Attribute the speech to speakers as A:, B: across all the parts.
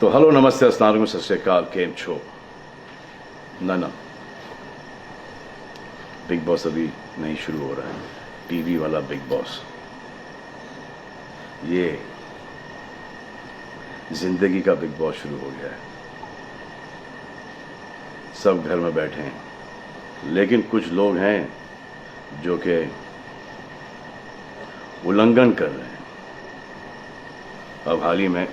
A: तो हेलो नमस्ते अस्सलाम वालेकुम सत श्री अकाल केम छो ना बिग बॉस अभी नहीं शुरू हो रहा है। टीवी वाला बिग बॉस, ये जिंदगी का बिग बॉस शुरू हो गया है। सब घर में बैठे हैं, लेकिन कुछ लोग हैं जो कि उल्लंघन कर रहे हैं। अब हाल ही में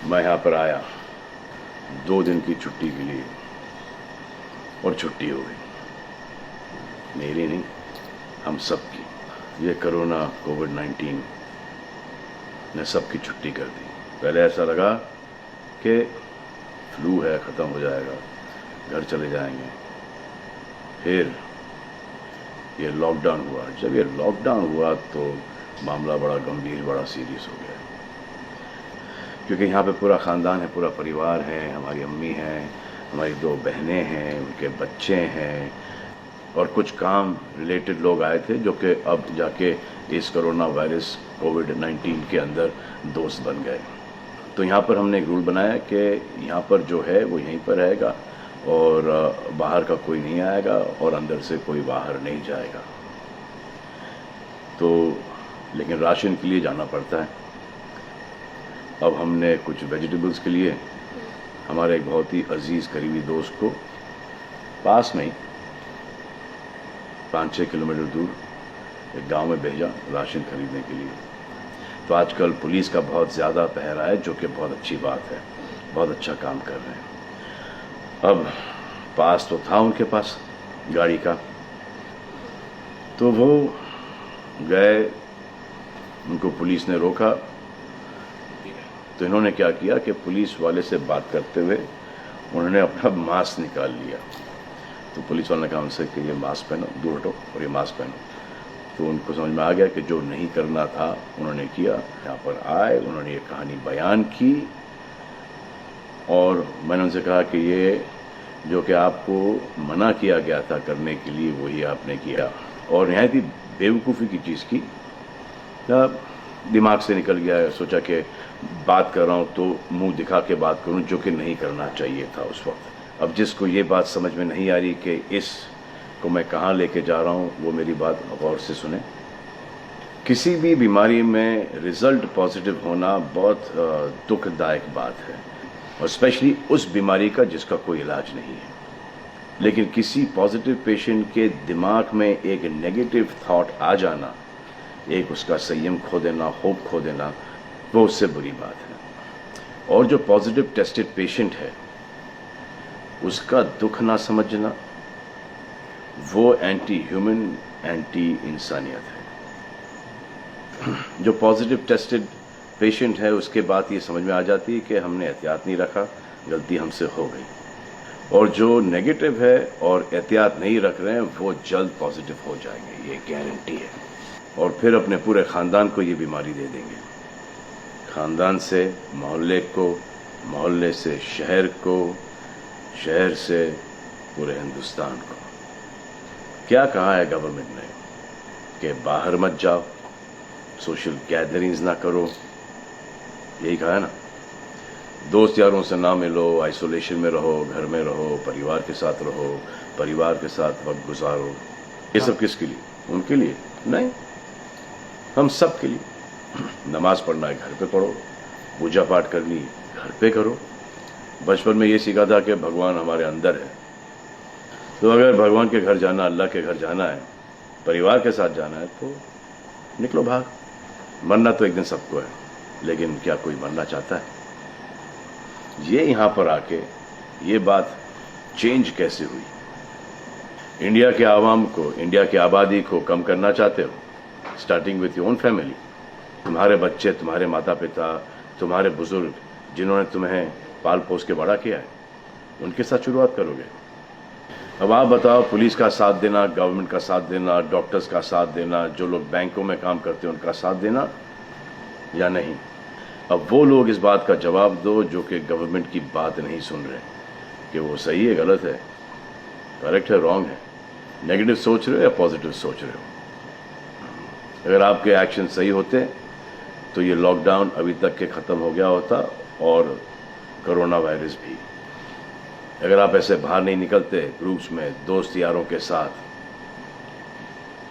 A: मैं यहाँ पर आया 2 दिन की छुट्टी के लिए, और छुट्टी हो गई। मेरी नहीं, हम सब की। ये कोरोना कोविड-19 ने सबकी छुट्टी कर दी। पहले ऐसा लगा कि फ्लू है, ख़त्म हो जाएगा, घर चले जाएंगे। फिर ये लॉकडाउन हुआ। जब ये लॉकडाउन हुआ तो मामला बड़ा गंभीर, बड़ा सीरियस हो गया, क्योंकि यहाँ पे पूरा ख़ानदान है, पूरा परिवार है। हमारी अम्मी हैं, हमारी 2 बहनें हैं, उनके बच्चे हैं, और कुछ काम रिलेटेड लोग आए थे जो कि अब जाके इस कोरोना वायरस कोविड-19 के अंदर दोस्त बन गए। तो यहाँ पर हमने एक रूल बनाया कि यहाँ पर जो है वो यहीं पर रहेगा, और बाहर का कोई नहीं आएगा, और अंदर से कोई बाहर नहीं जाएगा। तो लेकिन राशन के लिए जाना पड़ता है। अब हमने कुछ वेजिटेबल्स के लिए हमारे एक बहुत ही अजीज़ करीबी दोस्त को पास में ही 5-6 किलोमीटर दूर एक गांव में भेजा राशन खरीदने के लिए। तो आजकल पुलिस का बहुत ज़्यादा पहरा है, जो कि बहुत अच्छी बात है, बहुत अच्छा काम कर रहे हैं। अब पास तो था उनके पास गाड़ी का, तो वो गए, उनको पुलिस ने रोका। तो इन्होंने क्या किया कि पुलिस वाले से बात करते हुए उन्होंने अपना मास्क निकाल लिया। तो पुलिस वाले ने कहा उनसे कि ये मास्क पहनो, दूर हटो और ये मास्क पहनो। तो उनको समझ में आ गया कि जो नहीं करना था उन्होंने किया। यहाँ पर आए, उन्होंने ये कहानी बयान की, और मैंने उनसे कहा कि ये जो कि आपको मना किया गया था करने के लिए, वही आपने किया, और निहायत ही बेवकूफ़ी की चीज़ की। दिमाग से निकल गया। सोचा कि बात कर रहा हूँ तो मुंह दिखा के बात करूँ, जो कि नहीं करना चाहिए था उस वक्त। अब जिसको ये बात समझ में नहीं आ रही कि इस को मैं कहाँ लेके जा रहा हूँ, वो मेरी बात गौर से सुने। किसी भी बीमारी में रिज़ल्ट पॉजिटिव होना बहुत दुखदायक बात है, और स्पेशली उस बीमारी का जिसका कोई इलाज नहीं है। लेकिन किसी पॉजिटिव पेशेंट के दिमाग में एक नेगेटिव थॉट आ जाना, एक उसका संयम खो देना, होप खो देना, वो उससे बुरी बात है। और जो पॉजिटिव टेस्टेड पेशेंट है, उसका दुख ना समझना, वो एंटी ह्यूमन, एंटी इंसानियत है। जो पॉजिटिव टेस्टेड पेशेंट है, उसके बाद ये समझ में आ जाती है कि हमने एहतियात नहीं रखा, गलती हमसे हो गई। और जो नेगेटिव है और एहतियात नहीं रख रहे हैं, वो जल्द पॉजिटिव हो जाएंगे, ये गारंटी है। और फिर अपने पूरे ख़ानदान को ये बीमारी दे देंगे। ख़ानदान से मोहल्ले को, मोहल्ले से शहर को, शहर से पूरे हिंदुस्तान को। क्या कहा है गवर्नमेंट ने कि बाहर मत जाओ, सोशल गैदरिंग्स ना करो, यही कहा है ना। दोस्त यारों से ना मिलो, आइसोलेशन में रहो, घर में रहो, परिवार के साथ रहो, परिवार के साथ वक्त गुजारो। ये सब किसके लिए? उनके लिए नहीं, हम सब के लिए। नमाज पढ़ना है, घर पे पढ़ो। पूजा पाठ करनी घर पे करो। बचपन में ये सीखा था कि भगवान हमारे अंदर है। तो अगर भगवान के घर जाना, अल्लाह के घर जाना है, परिवार के साथ जाना है, तो निकलो भाग। मरना तो एक दिन सबको है, लेकिन क्या कोई मरना चाहता है? ये यहाँ पर आके ये बात चेंज कैसे हुई? इंडिया के आवाम को, इंडिया की आबादी को कम करना चाहते हो? Starting with your own family. तुम्हारे बच्चे, तुम्हारे माता पिता, तुम्हारे बुजुर्ग, जिन्होंने तुम्हें पाल पोस के बड़ा किया है, उनके साथ शुरुआत करोगे। अब आप बताओ, पुलिस का साथ देना, गवर्नमेंट का साथ देना, डॉक्टर्स का साथ देना, जो लोग बैंकों में काम करते हैं उनका साथ देना या नहीं? अब वो लोग इस बात का जवाब दो जो कि गवर्नमेंट की बात नहीं सुन रहे, कि वो सही है, गलत है, करेक्ट है, रॉन्ग है, नेगेटिव सोच रहे हो या पॉजिटिव सोच रहे हो। अगर आपके एक्शन सही होते तो ये लॉकडाउन अभी तक के ख़त्म हो गया होता और कोरोना वायरस भी। अगर आप ऐसे बाहर नहीं निकलते ग्रुप्स में दोस्त यारों के साथ,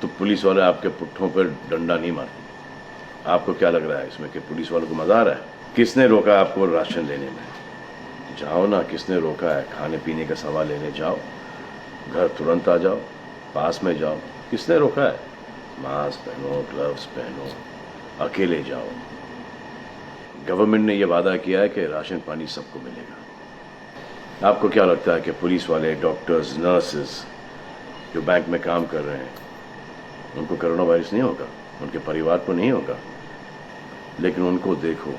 A: तो पुलिस वाले आपके पुट्ठों पर डंडा नहीं मारते। आपको क्या लग रहा है इसमें कि पुलिस वालों को मजा आ रहा है? किसने रोका आपको राशन लेने में? जाओ ना, किसने रोका है? खाने पीने का सामान लेने जाओ, घर तुरंत आ जाओ, पास में जाओ, किसने रोका है? मास्क पहनो, ग्लव्स पहनो, अकेले जाओ। गवर्नमेंट ने यह वादा किया है कि राशन पानी सबको मिलेगा। आपको क्या लगता है कि पुलिस वाले, डॉक्टर्स, नर्सेस जो बैंक में काम कर रहे हैं, उनको कोरोना वायरस नहीं होगा? उनके परिवार को नहीं होगा? लेकिन उनको देखो,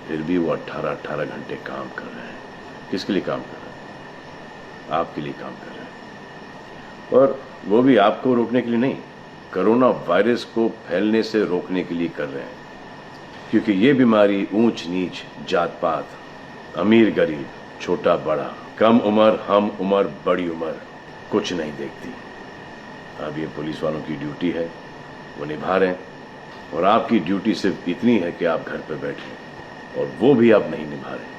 A: फिर भी वो 18-18 घंटे काम कर रहे हैं। किसके लिए काम कर रहे हैं? आपके लिए काम कर रहे हैं। और वो भी आपको रोकने के लिए नहीं, कोरोना वायरस को फैलने से रोकने के लिए कर रहे हैं। क्योंकि ये बीमारी ऊंच नीच, जात पात, अमीर गरीब, छोटा बड़ा, कम उम्र, हम उम्र, बड़ी उम्र कुछ नहीं देखती। अब ये पुलिस वालों की ड्यूटी है, वो निभा रहे हैं। और आपकी ड्यूटी सिर्फ इतनी है कि आप घर पे बैठे, और वो भी आप नहीं निभा रहे।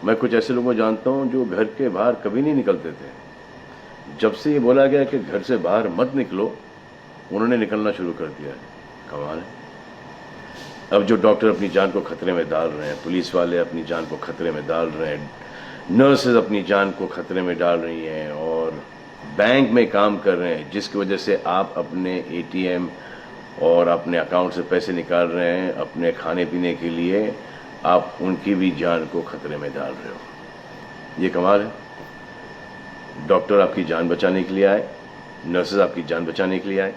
A: मैं कुछ ऐसे लोगों को जानता हूं जो घर के बाहर कभी नहीं निकलते थे। जब से ये बोला गया कि घर से बाहर मत निकलो, उन्होंने निकलना शुरू कर दिया है। कमाल है। अब जो डॉक्टर अपनी जान को खतरे में डाल रहे हैं, पुलिस वाले अपनी जान को खतरे में डाल रहे हैं, नर्सेज अपनी जान को खतरे में डाल रही हैं, और बैंक में काम कर रहे हैं, जिसकी वजह से आप अपने एटीएम और अपने अकाउंट से पैसे निकाल रहे हैं अपने खाने पीने के लिए, आप उनकी भी जान को खतरे में डाल रहे हो। ये कमाल है। डॉक्टर आपकी जान बचाने के लिए आए, नर्सेज आपकी जान बचाने के लिए आए,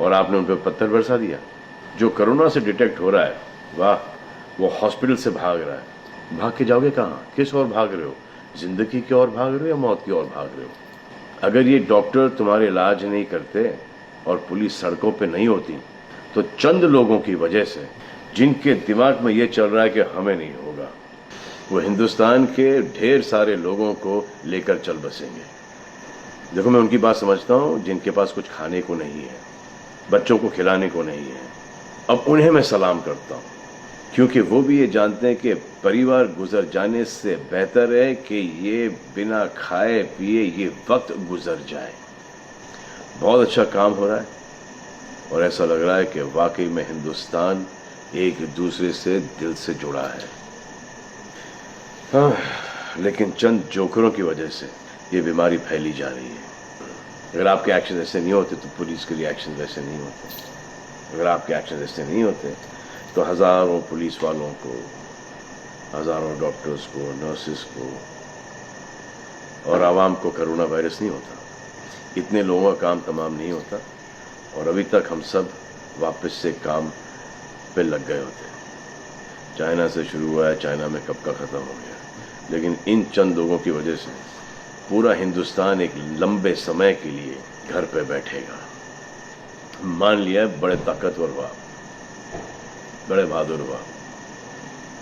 A: और आपने उन पर पत्थर बरसा दिया। जो कोरोना से डिटेक्ट हो रहा है, वाह, वो हॉस्पिटल से भाग रहा है। भाग के जाओगे कहाँ? किस ओर भाग रहे हो? जिंदगी की ओर भाग रहे हो या मौत की ओर भाग रहे हो? अगर ये डॉक्टर तुम्हारे इलाज नहीं करते और पुलिस सड़कों पे नहीं होती, तो चंद लोगों की वजह से, जिनके दिमाग में ये चल रहा है कि हमें नहीं होगा, वो हिंदुस्तान के ढेर सारे लोगों को लेकर चल बसेंगे। देखो, मैं उनकी बात समझता हूँ जिनके पास कुछ खाने को नहीं है, बच्चों को खिलाने को नहीं है। अब उन्हें मैं सलाम करता हूँ, क्योंकि वो भी ये जानते हैं कि परिवार गुजर जाने से बेहतर है कि ये बिना खाए पिए ये वक्त गुजर जाए। बहुत अच्छा काम हो रहा है, और ऐसा लग रहा है कि वाकई में हिंदुस्तान एक दूसरे से दिल से जुड़ा है। लेकिन चंद जोकरों की वजह से ये बीमारी फैली जा रही है। अगर आपके एक्शन ऐसे नहीं होते तो पुलिस के लिए एक्शन वैसे नहीं होते। अगर आपके एक्शन ऐसे नहीं होते तो हज़ारों पुलिस वालों को, हज़ारों डॉक्टर्स को, नर्सेस को और आवाम को कोरोना वायरस नहीं होता। इतने लोगों का काम तमाम नहीं होता, और अभी तक हम सब वापस से काम पे लग गए होते। चाइना से शुरू हुआ है, चाइना में कब का ख़त्म हो गया। लेकिन इन चंद लोगों की वजह से पूरा हिंदुस्तान एक लंबे समय के लिए घर पे बैठेगा। मान लिया बड़े ताकतवर हुआ, बड़े बहादुर हुआ,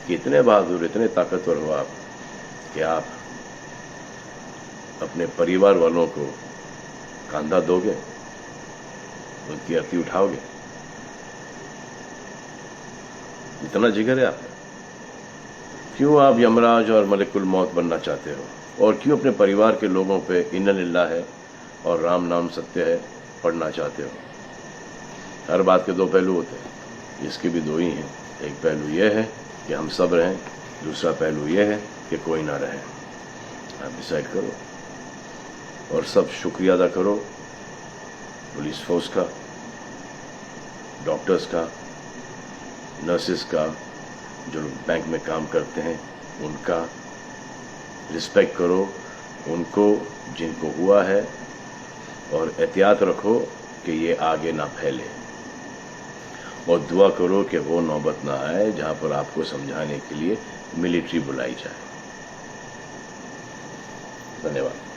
A: कितने बहादुर, इतने ताकतवर हुआ कि आप अपने परिवार वालों को कंधा दोगे, उनकी अर्थी उठाओगे। इतना जिगर है आप? क्यों आप यमराज और मलिकुल मौत बनना चाहते हो? और क्यों अपने परिवार के लोगों पे इन्ना लिल्लाह है और राम नाम सत्य है पढ़ना चाहते हो? हर बात के दो पहलू होते हैं, इसके भी दो ही हैं। एक पहलू यह है कि हम सब रहें, दूसरा पहलू यह है कि कोई ना रहे। आप डिसाइड करो, और सब शुक्रिया अदा करो पुलिस फोर्स का, डॉक्टर्स का, नर्सेस का, जो बैंक में काम करते हैं उनका। रिस्पेक्ट करो उनको जिनको हुआ है, और एहतियात रखो कि ये आगे ना फैले, और दुआ करो कि वो नौबत ना आए जहां पर आपको समझाने के लिए मिलिट्री बुलाई जाए। धन्यवाद।